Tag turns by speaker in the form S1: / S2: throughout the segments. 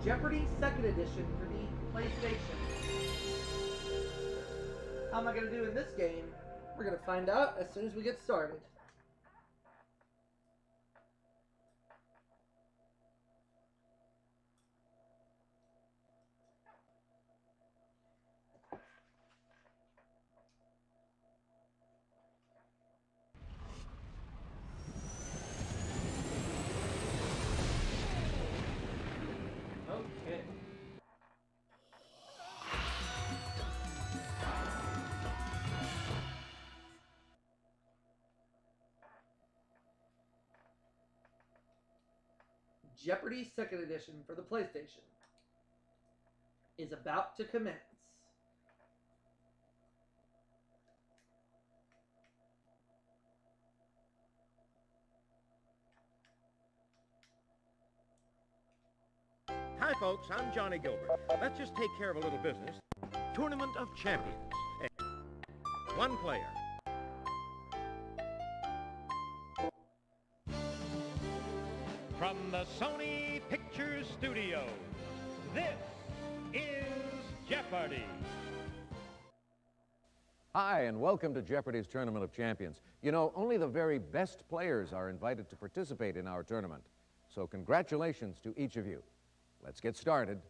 S1: Jeopardy! Second Edition for the PlayStation. How am I going to do in this game? We're going to find out as soon as we get started. Okay. Jeopardy! Second Edition for the PlayStation is about to commence.
S2: Hi folks, I'm Johnny Gilbert. Let's just take care of a little business. Tournament of Champions. One player. From the Sony Pictures Studios, this is Jeopardy!
S3: Hi, and welcome to Jeopardy's Tournament of Champions. You know, only the very best players are invited to participate in our tournament. So congratulations to each of you. Let's get started.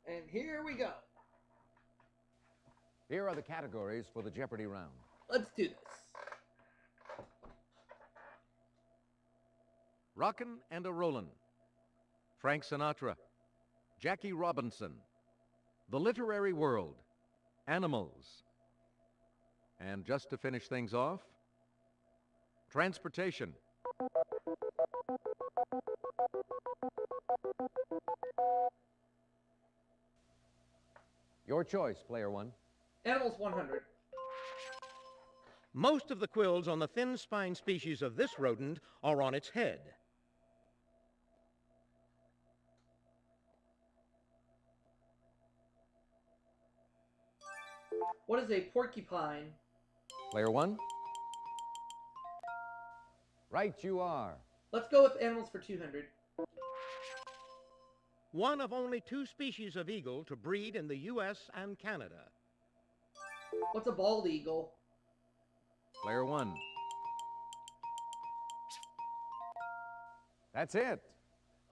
S1: And here we go.
S3: Here are the categories for the Jeopardy round.
S1: Let's do this.
S3: Rockin' and a Rollin', Frank Sinatra, Jackie Robinson, The Literary World, Animals, and just to finish things off, Transportation. Your choice, player one.
S1: Animals 100.
S2: Most of the quills on the thin-spined species of this rodent are on its head.
S1: What is a porcupine?
S3: Player one. Right you are.
S1: Let's go with animals for 200.
S2: One of only 2 species of eagle to breed in the U.S. and Canada.
S1: What's a bald eagle?
S3: Player one. That's it.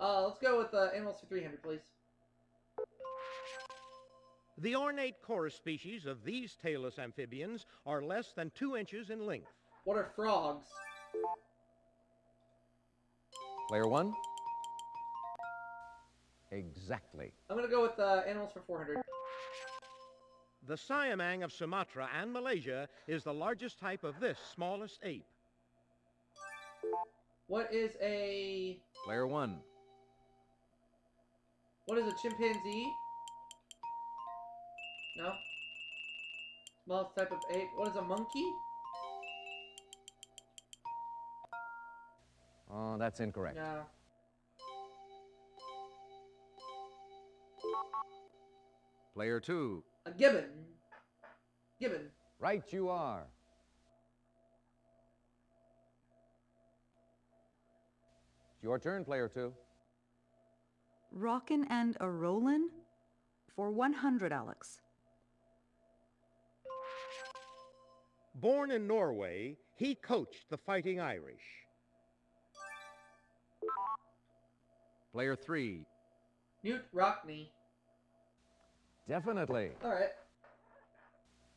S1: Let's go with animals for 300, please.
S2: The ornate chorus species of these tailless amphibians are less than 2 inches in length.
S1: What are frogs?
S3: Player one. Exactly.
S1: I'm going to go with animals for 400.
S2: The siamang of Sumatra and Malaysia is the largest type of this smallest ape.
S1: What is a...
S3: Player one.
S1: What is a chimpanzee? No? Smallest type of ape. What is a monkey?
S3: Oh, that's incorrect.
S1: No.
S3: Player two.
S1: A gibbon. Gibbon.
S3: Right you are. It's your turn, player two.
S4: Rockin' and a Rollin' for 100, Alex.
S2: Born in Norway, he coached the Fighting Irish.
S3: Player three.
S1: Newt Rockney.
S3: Definitely.
S1: All right.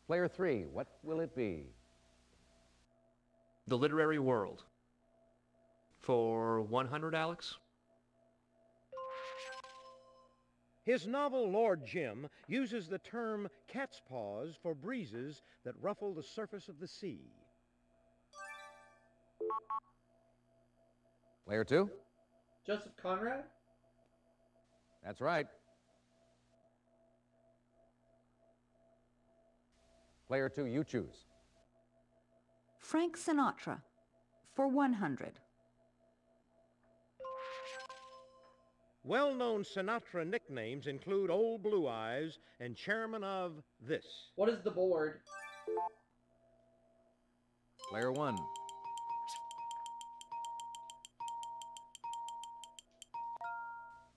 S3: Player three, what will it be?
S5: The Literary World. For 100, Alex?
S2: His novel Lord Jim uses the term cat's paws for breezes that ruffle the surface of the sea.
S3: Player two?
S1: Joseph Conrad?
S3: That's right. Player 2, you choose.
S4: Frank Sinatra for 100.
S2: Well-known Sinatra nicknames include Old Blue Eyes and Chairman of this.
S1: What is the board?
S3: Player 1.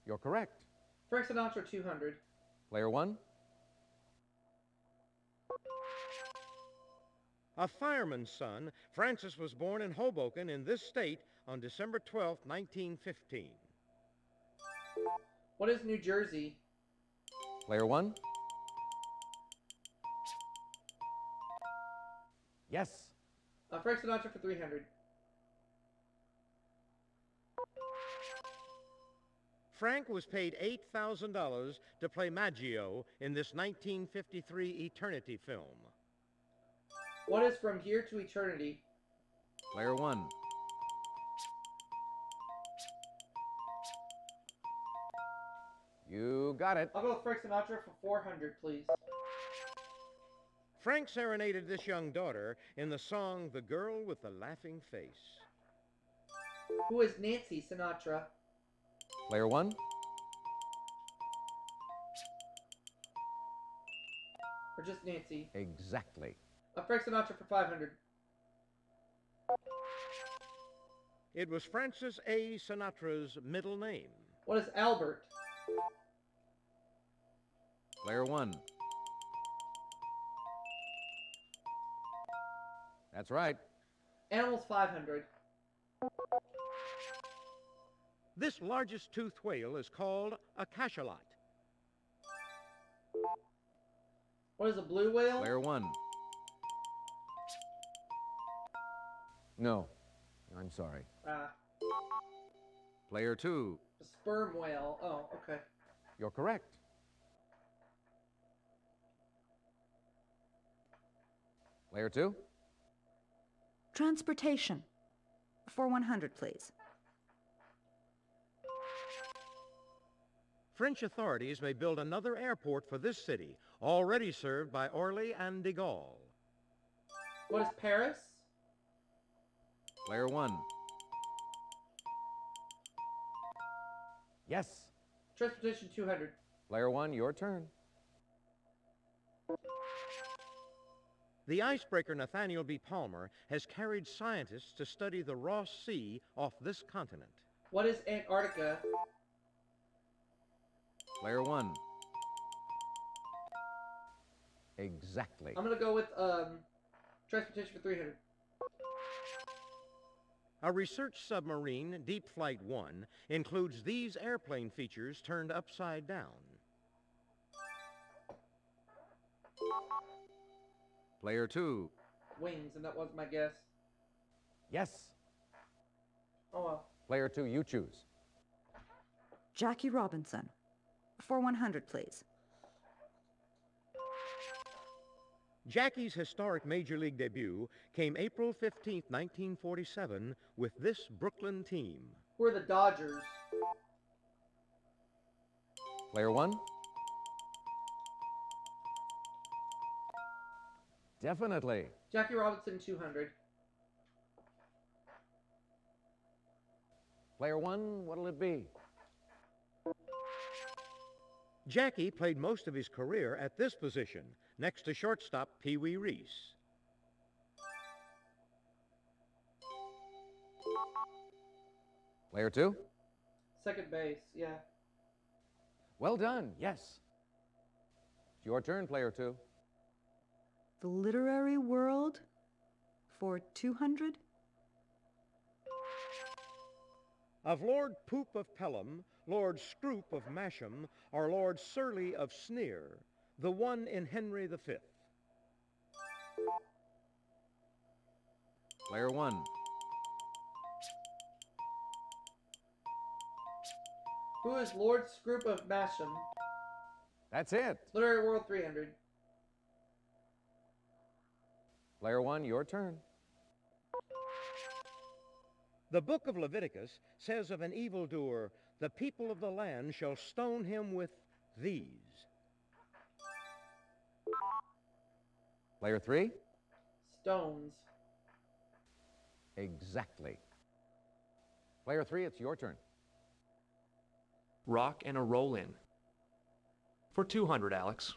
S3: You're correct.
S1: Frank Sinatra 200.
S3: Player 1.
S2: A fireman's son, Francis was born in Hoboken in this state on December 12, 1915.
S1: What is New Jersey?
S3: Player 1. Yes.
S1: Frank Sinatra for 300.
S2: Frank was paid $8,000 to play Maggio in this 1953 Eternity film.
S1: What is From Here to Eternity?
S3: Player 1. You got it.
S1: I'll go with Frank Sinatra for 400, please.
S2: Frank serenaded this young daughter in the song The Girl with the Laughing Face.
S1: Who is Nancy Sinatra?
S3: Player 1.
S1: Or just Nancy?
S3: Exactly.
S1: Frank Sinatra for 500.
S2: It was Francis A. Sinatra's middle name.
S1: What is Albert?
S3: Player 1. That's right.
S1: Animals 500.
S2: This largest toothed whale is called a cachalot.
S1: What is a blue whale?
S3: Player 1. No. I'm sorry. Player 2.
S1: A sperm whale. Oh, okay.
S3: You're correct. Player 2.
S4: Transportation for 100, please.
S2: French authorities may build another airport for this city, already served by Orly and de Gaulle.
S1: What is Paris?
S3: Player 1. Yes.
S1: Transportation 200.
S3: Player 1, your turn.
S2: The icebreaker Nathaniel B. Palmer has carried scientists to study the Ross Sea off this continent.
S1: What is Antarctica?
S3: Player 1. Exactly.
S1: I'm going to go with transportation for 300.
S2: A research submarine, Deep Flight 1, includes these airplane features turned upside down.
S3: Player 2.
S1: Wings, and that was my guess.
S3: Yes.
S1: Oh well.
S3: Player 2, you choose.
S4: Jackie Robinson for 100, please.
S2: Jackie's historic Major League debut came April 15, 1947, with this Brooklyn team.
S1: We're the Dodgers.
S3: Player 1. Definitely.
S1: Jackie Robinson 200.
S3: Player 1, what'll it be?
S2: Jackie played most of his career at this position, next to shortstop Pee Wee Reese.
S3: Player 2.
S1: Second base, yeah.
S3: Well done, yes. It's your turn, Player 2.
S4: The literary world for 200.
S2: Of Lord Poop of Pelham, Lord Scroop of Masham, or Lord Surly of Sneer, the one in Henry V.
S3: Player 1.
S1: Who is Lord Scroop of Masham?
S3: That's it.
S1: Literary World 300.
S3: Player 1, your turn.
S2: The book of Leviticus says of an evildoer, the people of the land shall stone him with these.
S3: Player 3?
S1: Stones.
S3: Exactly. Player 3, it's your turn.
S5: Rock and a roll-in. For 200, Alex.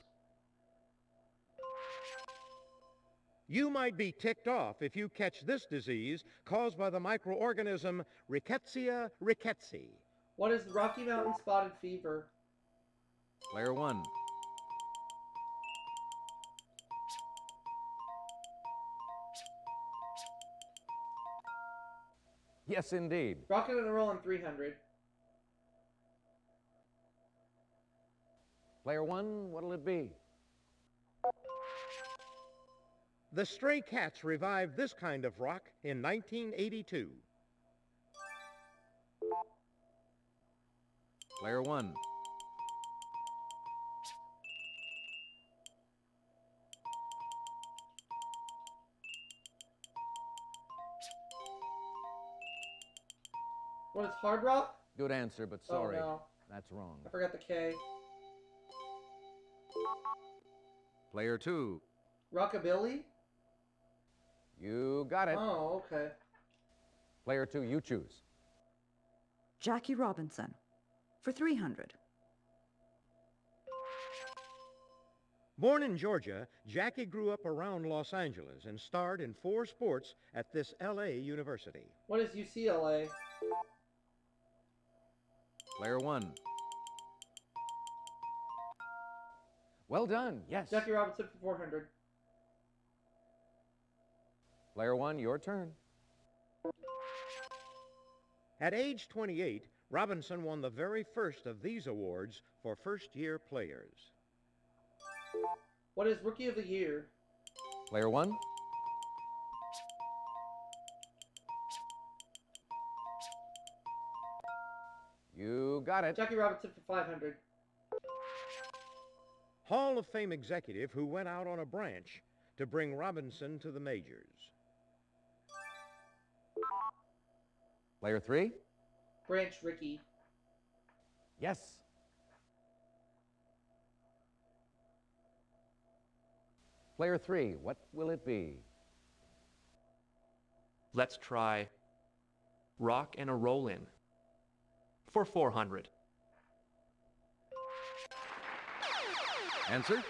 S2: You might be ticked off if you catch this disease caused by the microorganism Rickettsia rickettsii.
S1: What is Rocky Mountain spotted fever?
S3: Player 1. Yes, indeed.
S1: Rocket and a roll on 300.
S3: Player 1, what'll it be?
S2: The Stray Cats revived this kind of rock in 1982.
S3: Player 1.
S1: What is hard rock?
S3: Good answer, but sorry.
S1: Oh, no.
S3: That's wrong.
S1: I forgot the K.
S3: Player 2.
S1: Rockabilly?
S3: You got it.
S1: Oh, okay.
S3: Player 2, you choose.
S4: Jackie Robinson. For 300.
S2: Born in Georgia, Jackie grew up around Los Angeles and starred in 4 sports at this L.A. university.
S1: What is UCLA?
S3: Player 1. Well done, yes.
S1: Jackie Robinson for 400.
S3: Player 1, your turn.
S2: At age 28, Robinson won the very first of these awards for first-year players.
S1: What is Rookie of the Year?
S3: Player 1. You got it.
S1: Jackie Robinson for 500.
S2: Hall of Fame executive who went out on a branch to bring Robinson to the majors.
S3: Player 3.
S1: Branch Rickey.
S3: Yes. Player 3, what will it be?
S5: Let's try rock and a roll-in. For 400.
S3: Answer?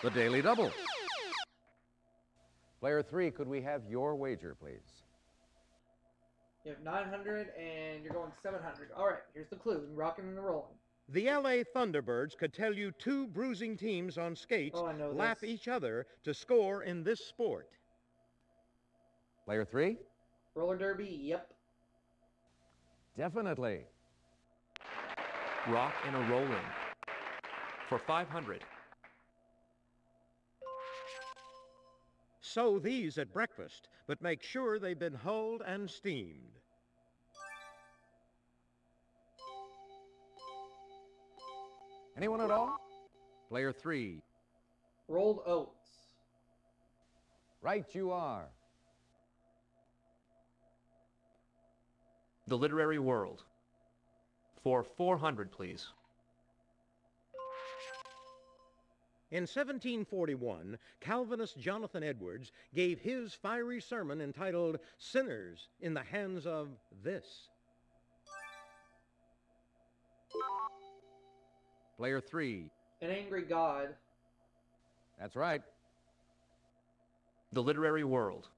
S3: The Daily Double. Player 3, could we have your wager, please?
S1: You have 900 and you're going 700. All right, here's the clue. Rocking and rolling.
S2: The L.A. Thunderbirds could tell you 2 bruising teams on skates
S1: Oh, I know
S2: lap
S1: this.
S2: each other to score in this sport.
S3: Player 3?
S1: Roller derby, yep.
S3: Definitely.
S5: Rock and a roll-in. For 500.
S2: Sow these at breakfast, but make sure they've been hulled and steamed.
S3: Anyone at all? Player 3.
S1: Rolled oats.
S3: Right you are.
S5: The Literary World. For 400, please.
S2: In 1741, Calvinist Jonathan Edwards gave his fiery sermon entitled Sinners in the Hands of This.
S3: Player 3.
S1: An angry god.
S3: That's right.
S5: The Literary World.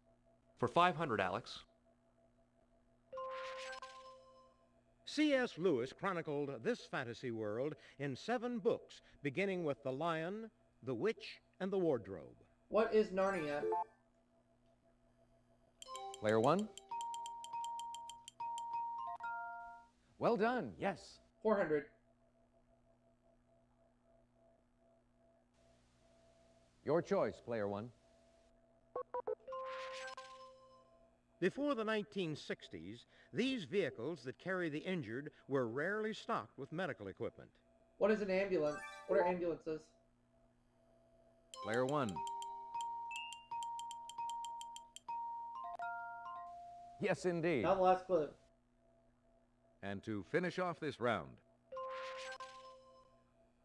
S5: For 500, Alex.
S2: C.S. Lewis chronicled this fantasy world in 7 books, beginning with The Lion, The Witch, and the Wardrobe.
S1: What is Narnia?
S3: Player 1. Well done, yes.
S1: 400.
S3: Your choice, Player 1.
S2: Before the 1960s, these vehicles that carry the injured were rarely stocked with medical equipment.
S1: What is an ambulance? What are ambulances?
S3: Player 1. Yes, indeed.
S1: Now the last clue.
S3: And to finish off this round,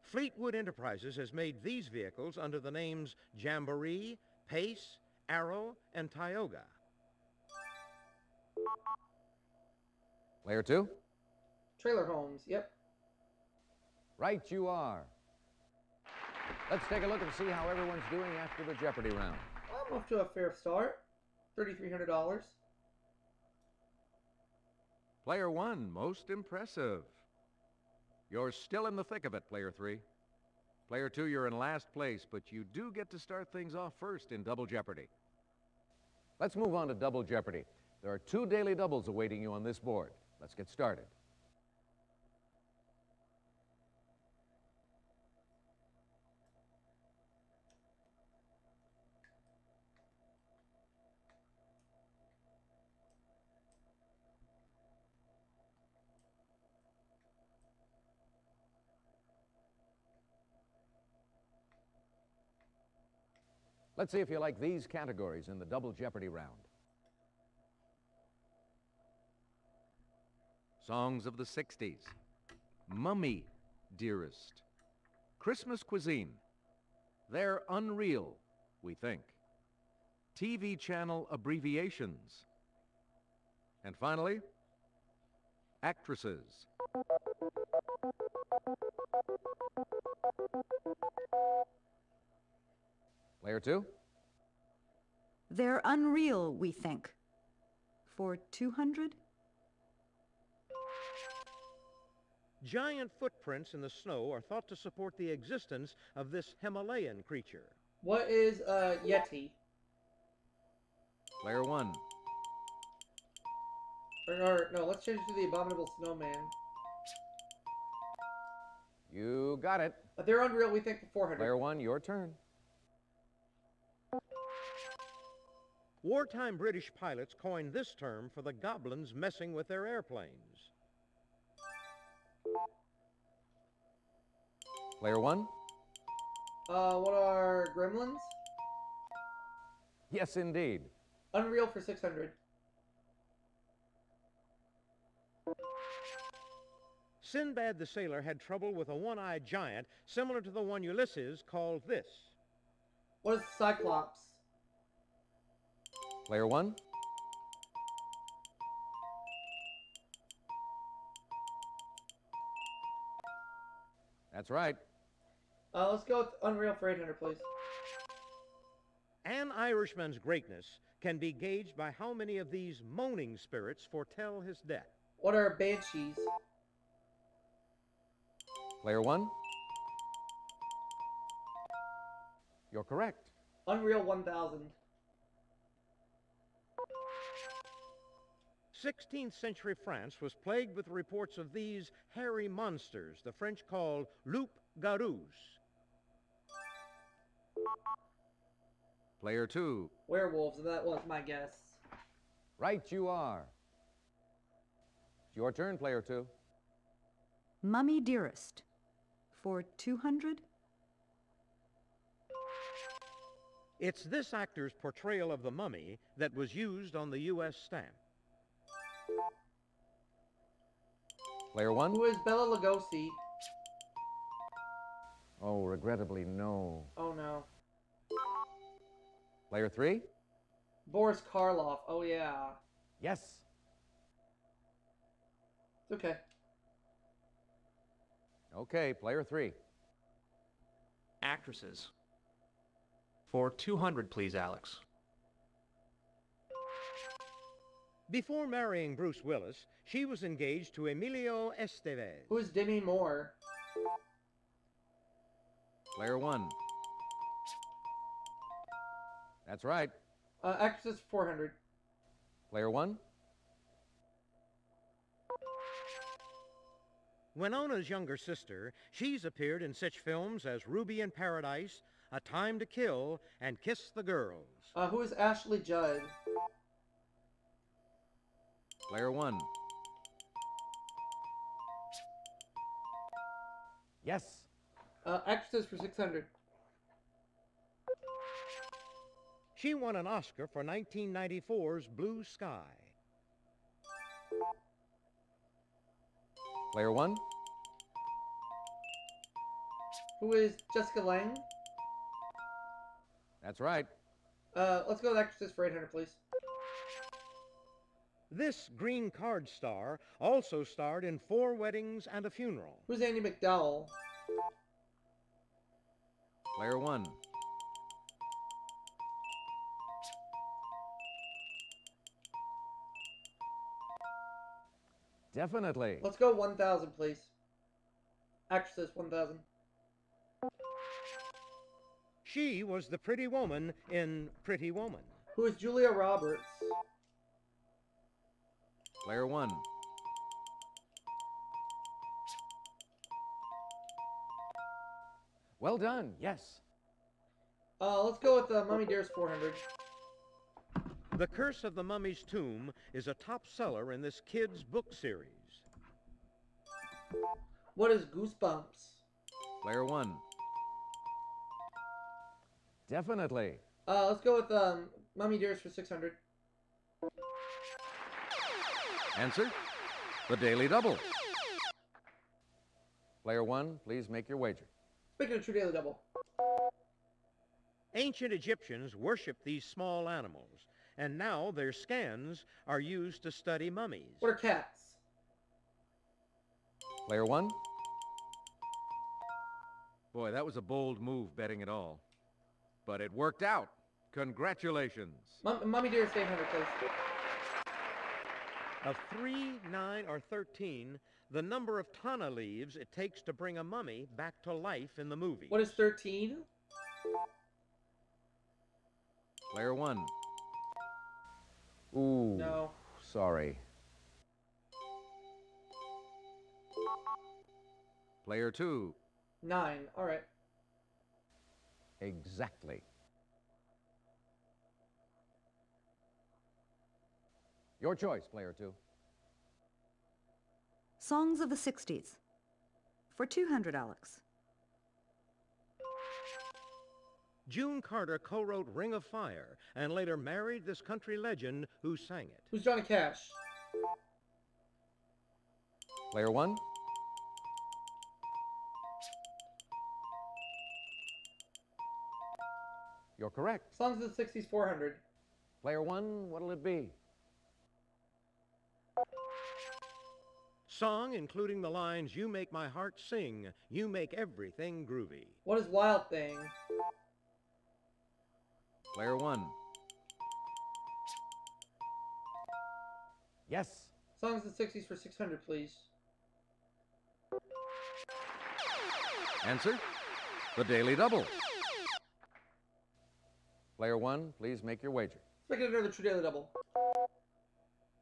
S2: Fleetwood Enterprises has made these vehicles under the names Jamboree, Pace, Arrow, and Tioga.
S3: Player 2?
S1: Trailer homes. Yep.
S3: Right you are. Let's take a look and see how everyone's doing after the Jeopardy round.
S1: I'm off to a fair start. $3,300.
S3: Player 1, most impressive. You're still in the thick of it, Player 3. Player 2, you're in last place, but you do get to start things off first in Double Jeopardy. Let's move on to Double Jeopardy. There are 2 daily doubles awaiting you on this board. Let's get started. Let's see if you like these categories in the Double Jeopardy round. Songs of the 60s. Mummy, Dearest. Christmas cuisine. They're unreal, we think. TV channel abbreviations. And finally, actresses. Player 2?
S4: They're unreal, we think. For 200?
S2: Giant footprints in the snow are thought to support the existence of this Himalayan creature.
S1: What is a Yeti?
S3: Player 1.
S1: Or no, let's change it to the Abominable Snowman.
S3: You got it.
S1: They're unreal, we think, for 400.
S3: Player 1, your turn.
S2: Wartime British pilots coined this term for the goblins messing with their airplanes.
S3: Player 1?
S1: What are gremlins?
S3: Yes, indeed.
S1: Unreal for 600.
S2: Sinbad the Sailor had trouble with a one-eyed giant similar to the one Ulysses called this.
S1: What is Cyclops?
S3: Player 1? That's right.
S1: Let's go with Unreal for 800, please.
S2: An Irishman's greatness can be gauged by how many of these moaning spirits foretell his death.
S1: What are Banshees?
S3: Player 1? You're correct.
S1: Unreal 1000.
S2: 16th century France was plagued with reports of these hairy monsters the French called loup-garous.
S3: Player 2.
S1: Werewolves, and that was my guess.
S3: Right you are. It's your turn, Player 2.
S4: Mummy Dearest. For 200?
S2: It's this actor's portrayal of the mummy that was used on the U.S. stamp.
S3: Player 1?
S1: Who is Bela Lugosi?
S3: Oh, regrettably, no.
S1: Oh no.
S3: Player 3?
S1: Boris Karloff. Oh yeah.
S3: Yes.
S1: It's okay.
S3: Okay, Player 3.
S5: Actresses. For 200, please, Alex.
S2: Before marrying Bruce Willis, she was engaged to Emilio Estevez.
S1: Who is Demi Moore?
S3: Player 1. That's right.
S1: Actresses 400.
S3: Player 1?
S2: Winona's younger sister, she's appeared in such films as Ruby in Paradise, A Time to Kill, and Kiss the Girls.
S1: Who is Ashley Judd?
S3: Player 1. Yes.
S1: Actresses for 600.
S2: She won an Oscar for 1994's Blue Sky.
S3: Player 1?
S1: Who is Jessica Lange?
S3: That's right.
S1: Let's go with Exorcist for 800, please.
S2: This green card star also starred in 4 Weddings and a Funeral.
S1: Who's Andy McDowell?
S3: Player 1.
S6: Definitely.
S1: Let's go 1,000, please. Exorcist 1,000.
S2: She was the pretty woman in Pretty Woman.
S1: Who is Julia Roberts?
S3: Player 1.
S6: Well done. Yes.
S1: Let's go with Mummy Dearest 400.
S2: The Curse of the Mummy's Tomb is a top seller in this kids' book series.
S1: What is Goosebumps?
S3: Player 1.
S6: Definitely.
S1: Let's go with Mummy Dearest for 600.
S3: Answer, the Daily Double.
S6: Player 1, please make your wager.
S1: Speaking of True Daily Double.
S2: Ancient Egyptians worshipped these small animals, and now their scans are used to study mummies.
S1: What are cats?
S6: Player 1.
S3: Boy, that was a bold move, betting it all. But it worked out. Congratulations.
S1: Mummy Dearest 800, please.
S2: Of 3, 9, or 13, the number of Tana leaves it takes to bring a mummy back to life in the movie.
S1: What is 13?
S3: Player 1.
S6: Ooh.
S1: No.
S6: Sorry.
S3: Player 2.
S1: 9. Alright.
S6: Exactly. Your choice, Player 2.
S4: Songs of the 60s. For 200, Alex.
S2: June Carter co-wrote Ring of Fire and later married this country legend who sang it.
S1: Who's Johnny Cash?
S6: Player 1. You're correct.
S1: Songs of the 60s 400.
S6: Player 1, what'll it be?
S2: Song including the lines, "You make my heart sing, you make everything groovy."
S1: What is Wild Thing?
S3: Player 1.
S6: Yes.
S1: Songs of the 60s for 600, please.
S3: Answer, the Daily Double.
S6: Player 1, please make your wager.
S1: Let's make it another True Daily Double.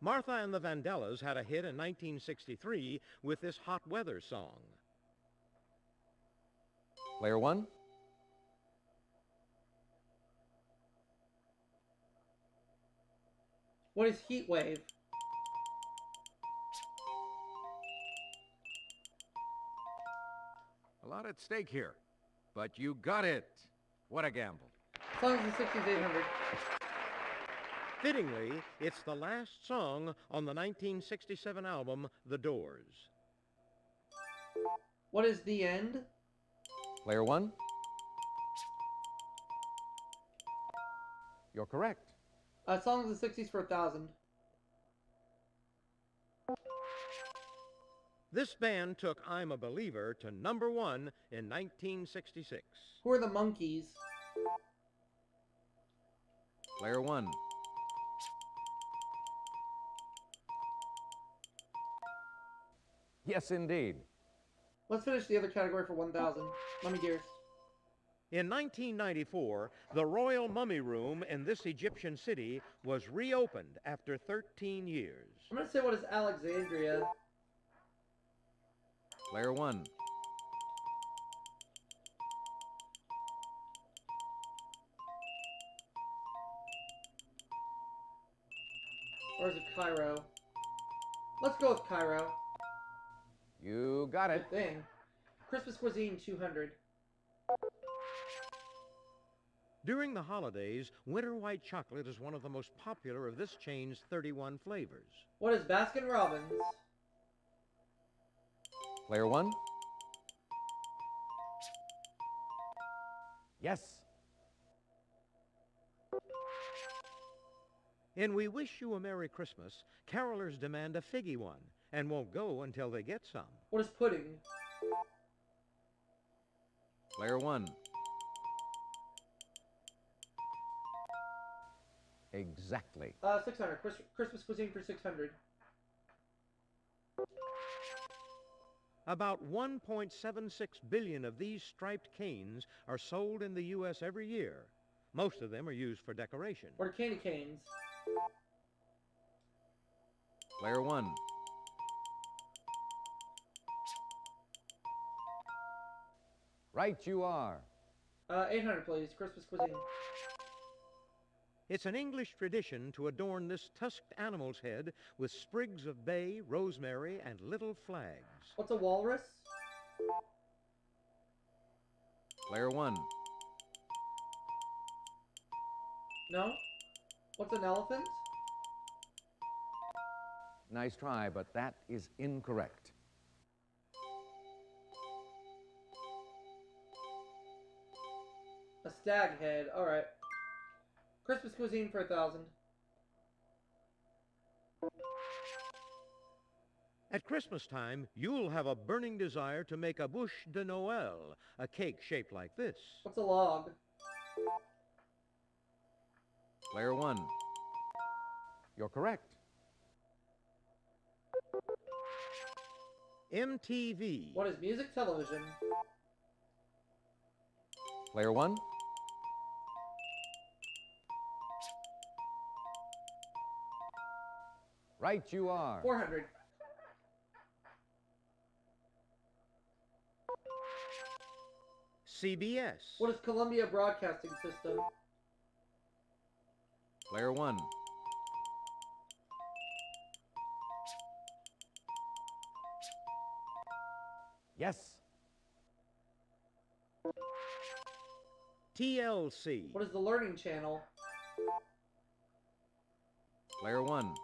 S2: Martha and the Vandellas had a hit in 1963 with this hot weather song.
S6: Player 1.
S1: What is Heat Wave?
S3: A lot at stake here, but you got it. What a gamble.
S1: Songs of the 60s 800.
S2: Fittingly, it's the last song on the 1967 album, The Doors.
S1: What is The End?
S6: Player 1. You're correct.
S1: Songs of the 60s for 1,000.
S2: This band took I'm a Believer to #1 in 1966.
S1: Who are the Monkees?
S3: Player 1.
S6: Yes, indeed.
S1: Let's finish the other category for 1,000. Mummy Dearest.
S2: In 1994, the Royal Mummy Room in this Egyptian city was reopened after 13 years.
S1: I'm going to say what is Alexandria?
S3: Player 1.
S1: Or is it Cairo? Let's go with Cairo.
S6: You got it.
S1: Good thing. Christmas Cuisine 200.
S2: During the holidays, winter white chocolate is one of the most popular of this chain's 31 flavors.
S1: What is Baskin Robbins?
S6: Player 1. Yes.
S2: In We Wish You a Merry Christmas, carolers demand a figgy one and won't go until they get some.
S1: What is pudding?
S3: Player 1.
S6: Exactly.
S1: 600. Christmas cuisine for 600.
S2: About 1.76 billion of these striped canes are sold in the U.S. every year. Most of them are used for decoration.
S1: What are candy canes?
S3: Player 1.
S6: Right you are.
S1: 800, please. Christmas cuisine.
S2: It's an English tradition to adorn this tusked animal's head with sprigs of bay, rosemary, and little flags.
S1: What's a walrus?
S3: Player 1.
S1: No. What's an elephant?
S6: Nice try, but that is incorrect.
S1: A stag head. All right. Christmas cuisine for 1,000.
S2: At Christmas time, you'll have a burning desire to make a bûche de Noël, a cake shaped like this.
S1: What's a log?
S3: Player 1.
S6: You're correct.
S2: MTV.
S1: What is music television?
S6: Player 1. Right you are.
S1: 400.
S2: CBS.
S1: What is Columbia Broadcasting System?
S3: Player 1.
S6: Yes.
S2: TLC.
S1: What is the Learning Channel?
S3: Player 1.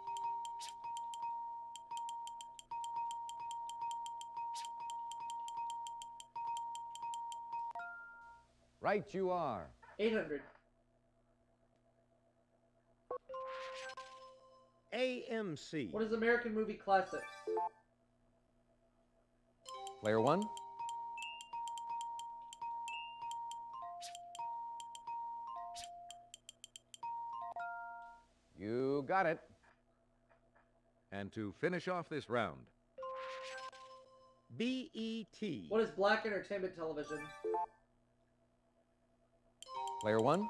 S6: Right you are.
S1: 800.
S2: AMC.
S1: What is American Movie Classics?
S6: Player 1. You got it.
S3: And to finish off this round,
S2: BET.
S1: What is Black Entertainment Television?
S6: Player 1.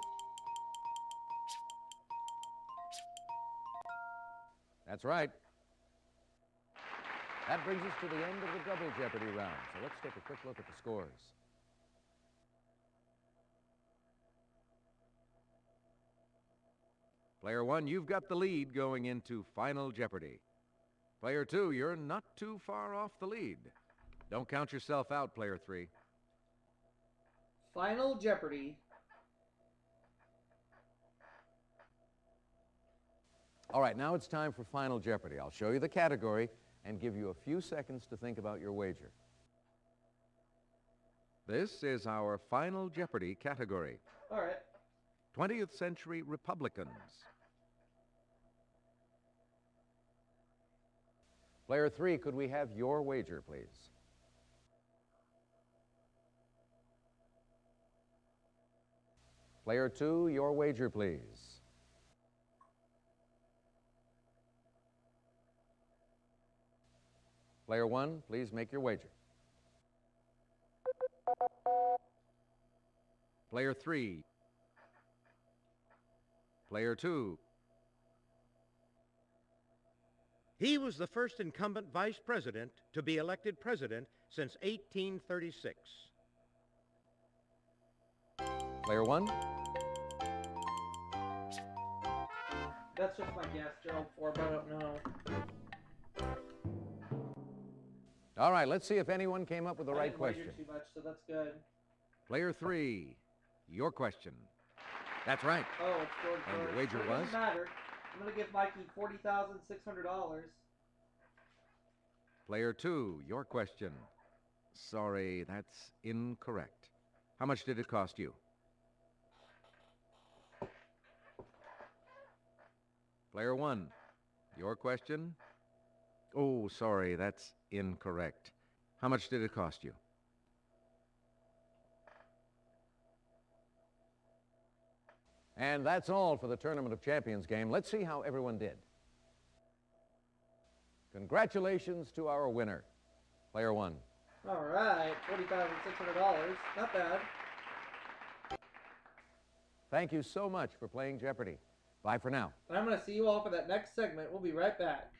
S6: That's right. That brings us to the end of the double Jeopardy round. So let's take a quick look at the scores.
S3: Player 1, you've got the lead going into Final Jeopardy. Player 2, you're not too far off the lead. Don't count yourself out, Player 3.
S1: Final Jeopardy.
S6: All right, now it's time for Final Jeopardy. I'll show you the category and give you a few seconds to think about your wager.
S3: This is our Final Jeopardy category.
S1: All right.
S3: 20th Century Republicans.
S6: Player 3, could we have your wager, please? Player 2, your wager, please. Player 1, please make your wager.
S3: Player 3. Player 2.
S2: He was the first incumbent vice president to be elected president since 1836.
S6: Player 1.
S1: That's just my guess, Gerald Ford, but I don't know.
S6: All right, let's see if anyone came up with the
S1: I
S6: right
S1: didn't wager
S6: question.
S1: too much, so that's good.
S3: Player 3. Your question. That's right.
S1: Oh, it's George
S3: And your
S1: Bush.
S3: wager
S1: It
S3: was?
S1: doesn't matter. I'm going to give Mikey $40,600.
S3: Player 2. Your question. Sorry, that's incorrect. How much did it cost you? Player 1, your question? Oh, sorry, that's incorrect. How much did it cost you?
S6: And that's all for the Tournament of Champions game. Let's see how everyone did. Congratulations to our winner, Player 1.
S1: All right, $40,600. Not bad.
S6: Thank you so much for playing Jeopardy! Bye for now.
S1: And I'm going to see you all for that next segment. We'll be right back.